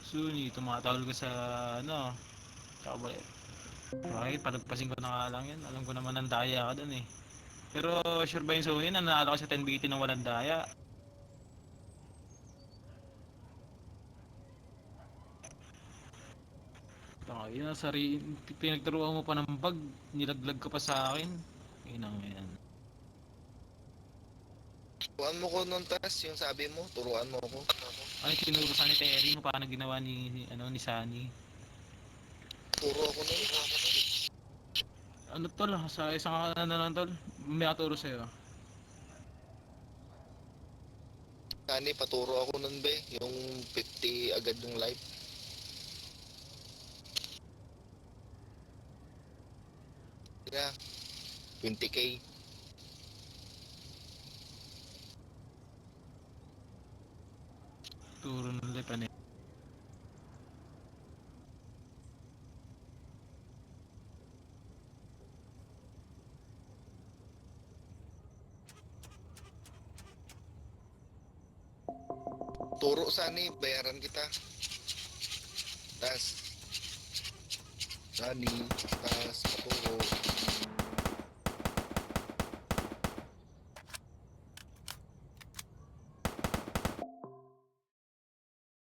Suni, tumatawal ka sa ano, tsaka ba, bakit palagpasin ko na nga lang yan, alam ko naman ang daya ka dun eh. Pero sure ba yung Suni, nanalo ka sa 10BT ng walang daya? Baka yun, pinagturuan mo pa ng bag, nilaglag ka pa sa akin. Yun ang yan. Turuan mo ko nung task, yung sabi mo, turuan mo ko. Ano yung tinuro sa ni Terry mo, paano ginawa ni Sunny? Turo ako nun. Ano tol, sa isang kanan na lang tol, may katuro sa'yo. Kani, paturo ako nun be, yung 50 agad yung live. Kaya, 20k. Turo ng lipan eh. Turo Sani, bayaran kita. Tas, Sani, tas, paturo.